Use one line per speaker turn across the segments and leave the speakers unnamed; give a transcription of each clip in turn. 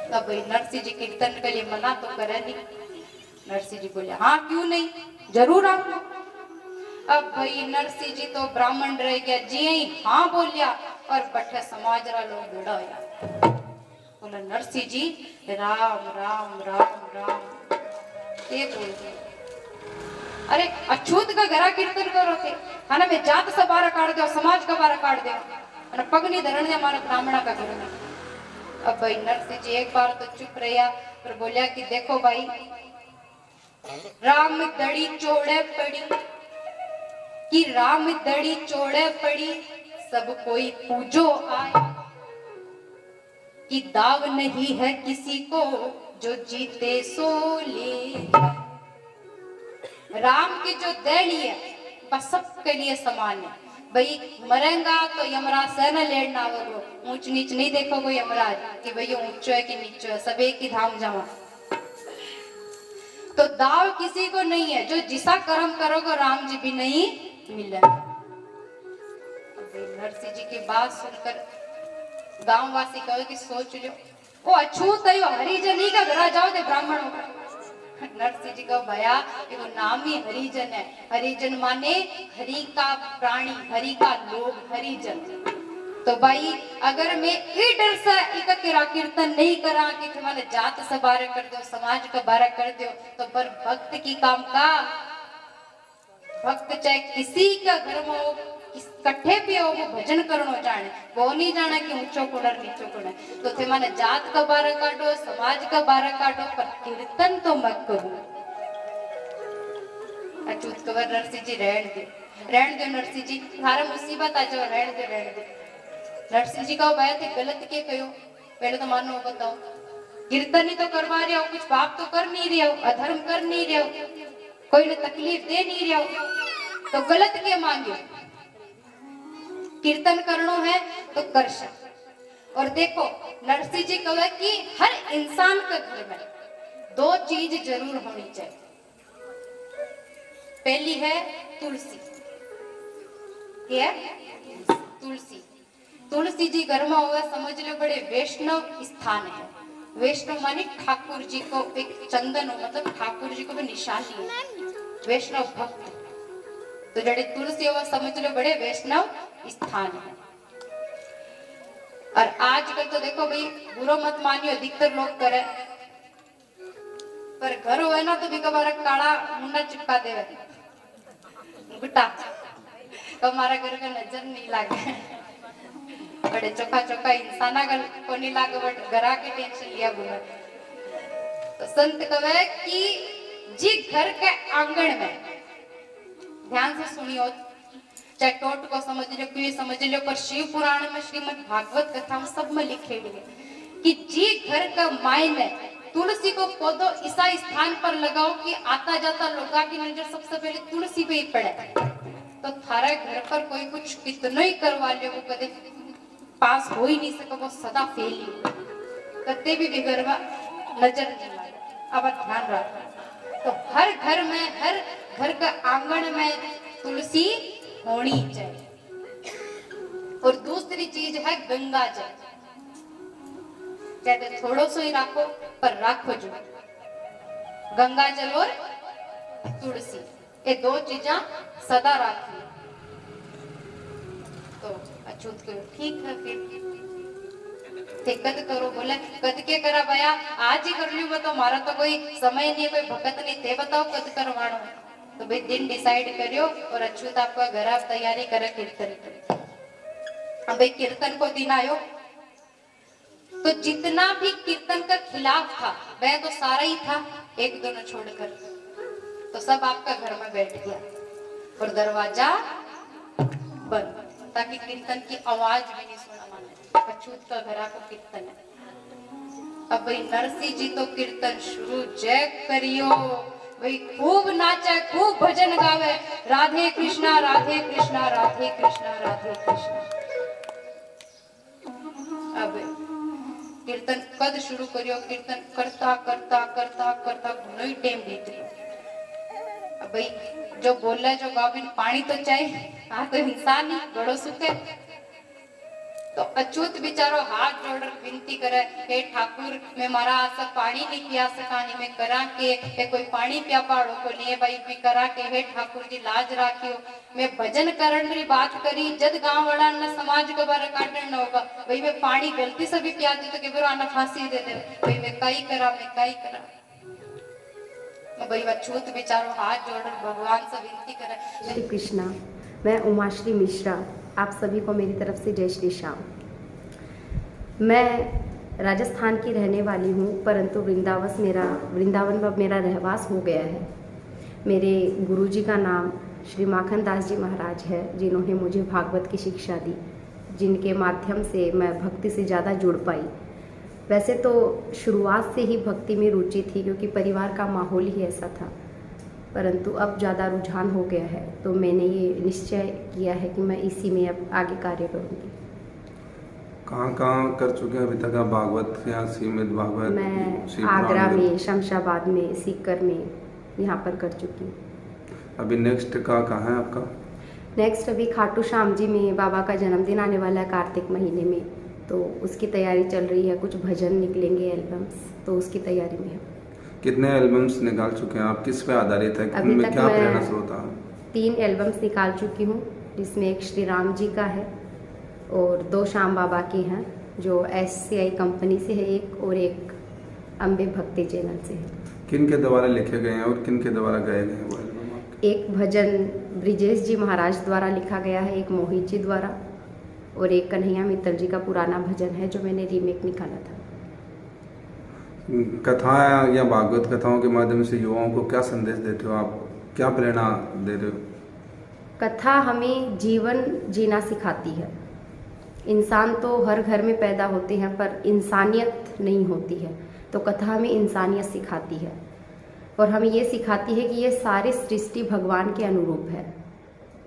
तब भाई नरसिंह जी कीर्तन के लिए मना तो करे नहीं। नरसिंह जी बोले हाँ क्यों नहीं, जरूर आऊंगा। अब भाई नरसिंह जी तो ब्राह्मण रह गया, जी ही हाँ बोलिया और बठे समाज रा लोग भिड़ाया। बोला नरसिंह जी राम राम राम राम ये बोल गए। अरे अछूत का घरा कीर्तन करो थे है ना, मैं जात से बारह काट दो, समाज का बारह काट दो, पगनी धरण दे हमारे ब्राह्मणा का घर में। अब भाई नरसिंह जी एक बार तो चुप रहा, पर बोलिया कि देखो भाई राम दड़ी चोड़े पड़ी, कि राम दड़ी चोड़े पड़ी सब कोई पूजो आए, कि दाव नहीं है किसी को जो जीते सो ले। राम की जो दड़ी है बस सबके लिए समान है। भाई मरेगा तो यमराज से न लेना होगा, ऊंच नीच नहीं देखोगे यमराज कि भाई ऊंचो है कि नीचो है, सब एक ही धाम जावा। तो दाव किसी को नहीं है, जो जिसा कर्म करोगे राम जी भी नहीं मिले। नरसिंह जी की बात सुनकर गांववासी कहे कि सोच लो वो अछूत है, हरिजन ही का घर जाओ दे ब्राह्मणों का। नरसिंह जी का भया वो नाम ही हरिजन है, हरिजन माने हरि का प्राणी, हरि का लोग, हरिजन। तो भाई अगर मैं ई डर से इका किरा कीर्तन नहीं करा कि तुम्हारे जात से बारह कर दो, समाज का बारह कर दो, तो पर भक्त की काम का, भक्त चाहे किसी का घर में हो, कट्ठे भी हो, वो भजन करनो जाने, वो नहीं जाने कि ऊंचो कुड़र नीचो कुड़र। तो थे माने जात का बारह काटो, समाज का बारह काटो, पर कीर्तन तो मत करो। अचूत कवर नरसिंह जी रहन दो नरसिंह जी, थारा मुसीबत आ जाओ, रहन दो। नरसिंह जी का भाई थे गलत के कहो, पहले तो मानो बताओ, कीर्तन ही तो करवा रहे हो, कुछ पाप तो कर नहीं रहे हो, अधर्म कर नहीं रहे हो, कोई ने तकलीफ दे नहीं रहे हो, तो गलत के मांगे। कीर्तन करनो है तो कर सक। और देखो नरसिंह जी कहे कि हर इंसान के घर में दो चीज जरूर होनी चाहिए। पहली है तुलसी, क्या तुलसी, तुलसी जी घर में होगा समझ लो बड़े वैष्णव स्थान है। वैष्णव मानी ठाकुर जी को एक चंदन हो, मतलब ठाकुर जी को भी निशानी है, वैष्णव भक्त। तो जड़े तुलसी हो समझ लो बड़े वैष्णव स्थान है। और आजकल तो देखो भाई बुरो मत मानियो, अधिकतर लोग करे, पर घर हो ना तो भी कबार काला मुंडा चिपका देवे गुटा, तो हमारा घर का नजर नहीं लागे, बड़े चोखा चोखा इंसाना को नहीं लागे, बट घरा की टेंशन लिया बुरा। तो संत कहे कि जी घर के आंगन में, ध्यान से सुनियो, चाहे टोट को समझ लो क्यों समझ लो, पर शिव पुराण में श्रीमद् भागवत कथा में सब में लिखेड़ी है कि जी घर का मायने तुलसी को पौधो ऐसा स्थान पर लगाओ कि आता जाता लोगा की नजर सबसे पहले तुलसी पे ही पड़े। तो थारे घर पर कोई कुछ कितना ही करवा ले, वो कदे पास हो ही नहीं सके, वो सदा फेल ही, कदे भी गरबा नजर नहीं मारे। अब ध्यान रखना, तो हर घर में, हर घर का आंगन में तुलसी होनी चाहिए। और दूसरी चीज है गंगा जल, कहते थोड़ो सो ही राखो पर राखो जो, गंगा जल और तुलसी ये दो चीजा सदा राखी। तो अछूत करो ठीक है, फिर कद करो, बोले कद के करा भया आज ही कर लियो, बताओ मारा तो कोई समय नहीं, कोई भगत नहीं थे, बताओ कद करवाणो। तो भाई दिन डिसाइड करियो और अछूत आपका घर आप तैयारी करे कीर्तन की। अब भाई कीर्तन को दिन आयो, तो जितना भी कीर्तन का खिलाफ था वह तो सारा ही था, एक दोनों छोड़कर, तो सब आपका घर में बैठ गया और दरवाजा बंद, ताकि कीर्तन की आवाज भी नहीं सुना माने। अछूत का घर को कीर्तन है। अब भाई नरसिंह जी तो कीर्तन शुरू जय करियो, भाई खूब नाचे, खूब भजन गावे, राधे कृष्णा राधे कृष्णा राधे कृष्णा राधे कृष्णा। अब कीर्तन कद शुरू करियो, कीर्तन करता करता करता करता घणो टाइम बीत रही। अब भाई जो बोले जो गाविन पानी तो चाहिए, हाँ तो इंसान ही गड़ो सुखे। तो अच्युत बिचारो हाथ जोड़ विनती करे, हे ठाकुर मैं मारा आस पानी नहीं पिया सकानी, मैं करा के कोई पानी पिया पाड़ो को नहीं भाई भी करा के, हे ठाकुर जी लाज राखियो। मैं भजन करण री बात करी, जद गांव वाला न समाज के बारे काटन न होगा भाई, मैं पानी गलती से भी पिया दी तो के आना फांसी दे दे भाई, मैं कई करा भाई। अच्युत बेचारो हाथ जोड़ भगवान से विनती करे।
श्री कृष्णा, मैं उमाश्री मिश्रा, आप सभी को मेरी तरफ से जय श्री श्याम। मैं राजस्थान की रहने वाली हूँ, परंतु वृंदावन में मेरा रहवास हो गया है। मेरे गुरुजी का नाम श्री माखन दास जी महाराज है, जिन्होंने मुझे भागवत की शिक्षा दी, जिनके माध्यम से मैं भक्ति से ज़्यादा जुड़ पाई। वैसे तो शुरुआत से ही भक्ति में रुचि थी, क्योंकि परिवार का माहौल ही ऐसा था, परंतु अब ज़्यादा रुझान हो गया है, तो मैंने ये निश्चय किया है कि मैं इसी में अब आगे कार्य करूँगी।
कहाँ कर चुके हैं अभी तक आप भागवत या श्रीमद् भागवत?
मैं आगरा में, शमशाबाद में, सीकर में, यहाँ पर कर चुकी हूँ।
अभी नेक्स्ट कहाँ है आपका?
नेक्स्ट अभी खाटू श्याम जी में बाबा का जन्मदिन आने वाला है कार्तिक महीने में, तो उसकी तैयारी चल रही है। कुछ भजन निकलेंगे, एल्बम्स, तो उसकी तैयारी में है।
कितने एल्बम्स निकाल चुके हैं आप? किस पे आधारित है?
अभी तक
क्या प्रेरणा
मैं
स्रोत है?
3 एल्बम्स निकाल चुकी हूँ, जिसमें एक श्री राम जी का है और 2 श्याम बाबा के हैं, जो SCI कंपनी से है एक, और एक अम्बे भक्ति चैनल से है।
किन के द्वारा लिखे गए हैं और किन के द्वारा गाए गए हैं वो एल्बम आपके?
एक भजन ब्रिजेश जी महाराज द्वारा लिखा गया है, एक मोहित जी द्वारा, और एक कन्हैया मित्तल जी का पुराना भजन है जो मैंने रीमेक निकाला था।
कथाएं या भागवत कथाओं के माध्यम से युवाओं को क्या संदेश देते हो आप? क्या प्रेरणा दे रहे हो?
कथा हमें जीवन जीना सिखाती है। इंसान तो हर घर में पैदा होते हैं, पर इंसानियत नहीं होती है, तो कथा हमें इंसानियत सिखाती है, और हमें ये सिखाती है कि ये सारी सृष्टि भगवान के अनुरूप है।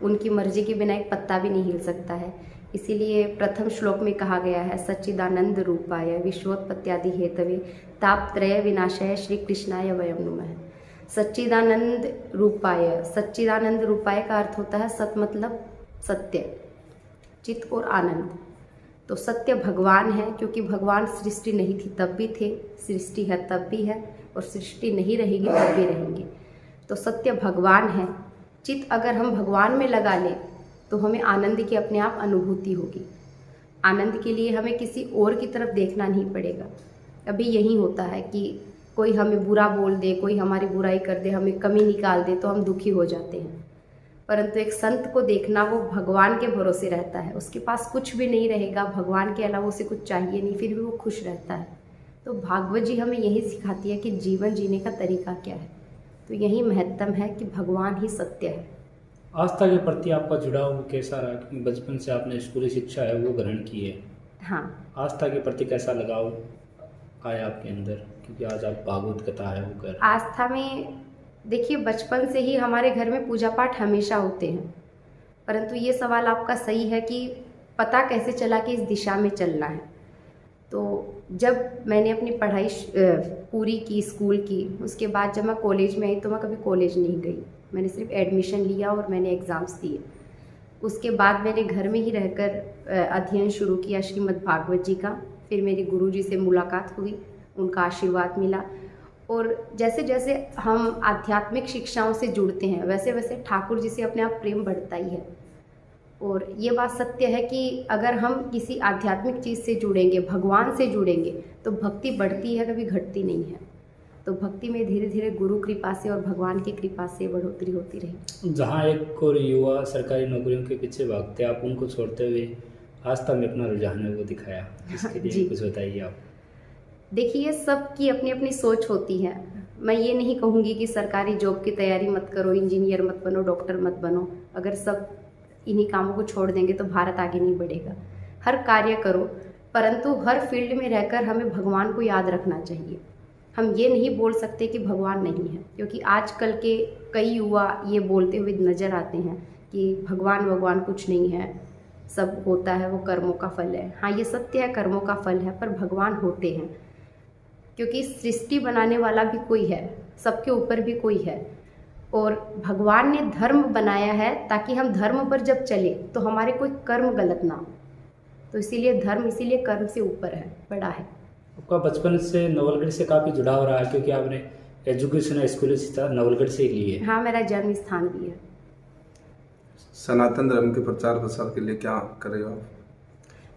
उनकी मर्जी के बिना एक पत्ता भी नहीं हिल सकता है। इसीलिए प्रथम श्लोक में कहा गया है, सच्चिदानंद रूपाय विश्वोत्पत्त्यादि हेतवे तापत्रय विनाशाय श्री कृष्णाय वयं नमः। सच्चिदानंद रूपाय का अर्थ होता है सत, मतलब सत्य, चित और आनंद। तो सत्य भगवान है, क्योंकि भगवान सृष्टि नहीं थी तब भी थे, सृष्टि है तब भी है, और सृष्टि नहीं रहेगी तब भी रहेंगे। तो सत्य भगवान है। चित अगर हम भगवान में लगा लें तो हमें आनंद की अपने आप अनुभूति होगी। आनंद के लिए हमें किसी और की तरफ देखना नहीं पड़ेगा। अभी यही होता है कि कोई हमें बुरा बोल दे, कोई हमारी बुराई कर दे, हमें कमी निकाल दे, तो हम दुखी हो जाते हैं। परंतु एक संत को देखना, वो भगवान के भरोसे रहता है, उसके पास कुछ भी नहीं रहेगा, भगवान के अलावा उसे कुछ चाहिए नहीं, फिर भी वो खुश रहता है। तो भागवत जी हमें यही सिखाती है कि जीवन जीने का तरीका क्या है। तो यही महत्तम है कि भगवान ही सत्य है।
आस्था के प्रति आपका जुड़ाव कैसा रहा? क्योंकि बचपन से आपने स्कूली शिक्षा है वो ग्रहण की है।
हाँ,
आस्था के प्रति कैसा लगाव आया आपके अंदर, क्योंकि आज आप भागवत कथा है वो कर?
आस्था में देखिए, बचपन से ही हमारे घर में पूजा पाठ हमेशा होते हैं, परंतु ये सवाल आपका सही है कि पता कैसे चला कि इस दिशा में चलना है। तो जब मैंने अपनी पढ़ाई पूरी की स्कूल की, उसके बाद जब मैं कॉलेज में आई तो मैं कभी कॉलेज नहीं गई। मैंने सिर्फ एडमिशन लिया और मैंने एग्ज़ाम्स दिए। उसके बाद मैंने घर में ही रहकर अध्ययन शुरू किया श्रीमद् भागवत जी का। फिर मेरे गुरुजी से मुलाकात हुई, उनका आशीर्वाद मिला, और जैसे जैसे हम आध्यात्मिक शिक्षाओं से जुड़ते हैं वैसे वैसे ठाकुर जी से अपने आप प्रेम बढ़ता ही है। और ये बात सत्य है कि अगर हम किसी आध्यात्मिक चीज़ से जुड़ेंगे, भगवान से जुड़ेंगे, तो भक्ति बढ़ती है, कभी घटती नहीं है। तो भक्ति में धीरे धीरे गुरु कृपा से और भगवान की कृपा से बढ़ोतरी होती रही।
जहाँ एक और युवा सरकारी नौकरियों के पीछे भागते, आप उनको छोड़ते हुए आस्था में अपना रुझान है वो दिखाया, इसके लिए कुछ बताइए आप।
देखिए, सबकी अपनी अपनी सोच होती है। मैं ये नहीं कहूँगी कि सरकारी जॉब की तैयारी मत करो, इंजीनियर मत बनो, डॉक्टर मत बनो। अगर सब इन्हीं कामों को छोड़ देंगे तो भारत आगे नहीं बढ़ेगा। हर कार्य करो, परंतु हर फील्ड में रहकर हमें भगवान को याद रखना चाहिए। हम ये नहीं बोल सकते कि भगवान नहीं है, क्योंकि आजकल के कई युवा ये बोलते हुए नज़र आते हैं कि भगवान कुछ नहीं है, सब होता है वो कर्मों का फल है। हाँ, ये सत्य है, कर्मों का फल है, पर भगवान होते हैं, क्योंकि सृष्टि बनाने वाला भी कोई है, सबके ऊपर भी कोई है। और भगवान ने धर्म बनाया है ताकि हम धर्म पर जब चले तो हमारे कोई कर्म गलत ना हो। तो इसीलिए धर्म इसीलिए कर्म से ऊपर है, बड़ा है।
आपका बचपन से नवलगढ़ से काफ़ी जुड़ाव रहा है, क्योंकि आपने एजुकेशन स्कूल शिक्षा नवलगढ़ से ही ली है।
हाँ, मेरा जन्म स्थान भी है।
सनातन धर्म के प्रचार प्रसार के लिए क्या कर रहे हो आप?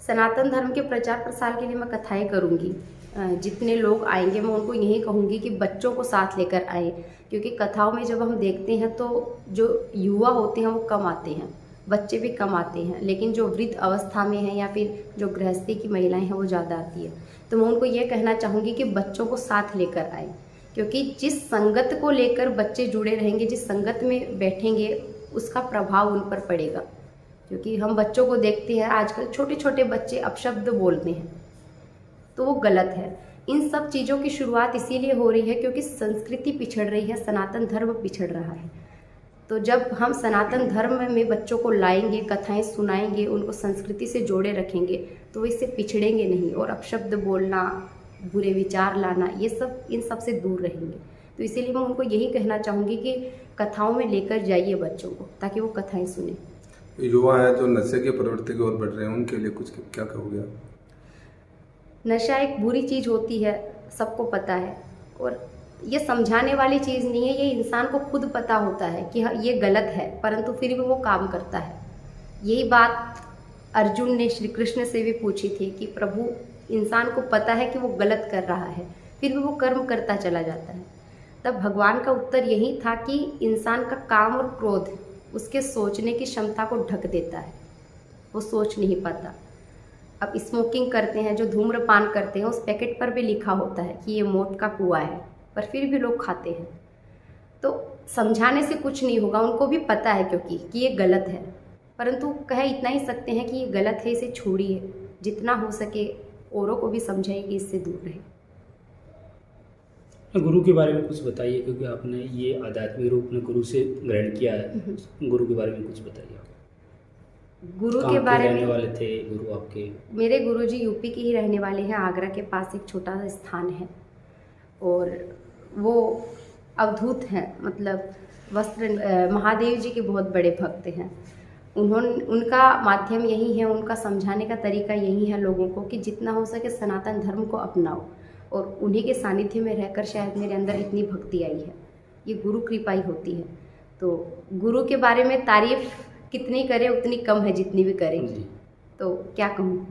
सनातन धर्म के प्रचार प्रसार के लिए मैं कथाएं करूँगी। जितने लोग आएंगे मैं उनको यही कहूँगी कि बच्चों को साथ लेकर आए, क्योंकि कथाओं में जब हम देखते हैं तो जो युवा होते हैं वो कम आते हैं, बच्चे भी कम आते हैं, लेकिन जो वृद्ध अवस्था में हैं या फिर जो गृहस्थी की महिलाएं हैं वो ज़्यादा आती है। तो मैं उनको ये कहना चाहूँगी कि बच्चों को साथ लेकर आए, क्योंकि जिस संगत को लेकर बच्चे जुड़े रहेंगे, जिस संगत में बैठेंगे, उसका प्रभाव उन पर पड़ेगा। क्योंकि हम बच्चों को देखते हैं आजकल छोटे छोटे बच्चे अपशब्द बोलते हैं, तो वो गलत है। इन सब चीज़ों की शुरुआत इसीलिए हो रही है क्योंकि संस्कृति पिछड़ रही है, सनातन धर्म पिछड़ रहा है। तो जब हम सनातन धर्म में बच्चों को लाएंगे, कथाएं सुनाएंगे, उनको संस्कृति से जोड़े रखेंगे, तो वो इससे पिछड़ेंगे नहीं और अपशब्द बोलना, बुरे विचार लाना, ये सब इन सब से दूर रहेंगे। तो इसीलिए मैं उनको यही कहना चाहूँगी कि कथाओं में लेकर जाइए बच्चों को, ताकि वो कथाएं सुने।
युवा है जो नशे की प्रवृत्ति की ओर बढ़ रहे हैं, उनके लिए कुछ क्या कहोगे आप?
नशा एक बुरी चीज़ होती है, सबको पता है, और ये समझाने वाली चीज़ नहीं है, ये इंसान को खुद पता होता है कि हाँ ये गलत है, परंतु फिर भी वो काम करता है। यही बात अर्जुन ने श्री कृष्ण से भी पूछी थी कि प्रभु, इंसान को पता है कि वो गलत कर रहा है, फिर भी वो कर्म करता चला जाता है। तब भगवान का उत्तर यही था कि इंसान का काम और क्रोध उसके सोचने की क्षमता को ढक देता है, वो सोच नहीं पाता। अब स्मोकिंग करते हैं, जो धूम्रपान करते हैं, उस पैकेट पर भी लिखा होता है कि ये मौत का कुआं है, पर फिर भी लोग खाते हैं। तो समझाने से कुछ नहीं होगा, उनको भी पता है क्योंकि कि ये गलत है, परंतु कह इतना ही सकते हैं कि ये गलत है, इसे छोड़िए, जितना हो सके औरों को भी समझाइए कि इससे दूर रहे।
गुरु के बारे में कुछ बताइए, क्योंकि आपने ये आध्यात्मिक रूप में गुरु से ग्रहण किया है। गुरु के बारे में कुछ बताइए।
गुरु के बारे
रहने
में
वाले थे गुरु आपके?
मेरे गुरुजी यूपी के ही रहने वाले हैं, आगरा के पास एक छोटा सा स्थान है, और वो अवधूत हैं, मतलब वस्त्र महादेव जी के बहुत बड़े भक्त हैं। उनका माध्यम यही है, उनका समझाने का तरीका यही है लोगों को कि जितना हो सके सनातन धर्म को अपनाओ, और उन्हीं के सानिध्य में रहकर शायद मेरे अंदर इतनी भक्ति आई है। ये गुरु कृपा ही होती है। तो गुरु के बारे में तारीफ कितनी करें उतनी कम है, जितनी भी करें, तो क्या कहूँ।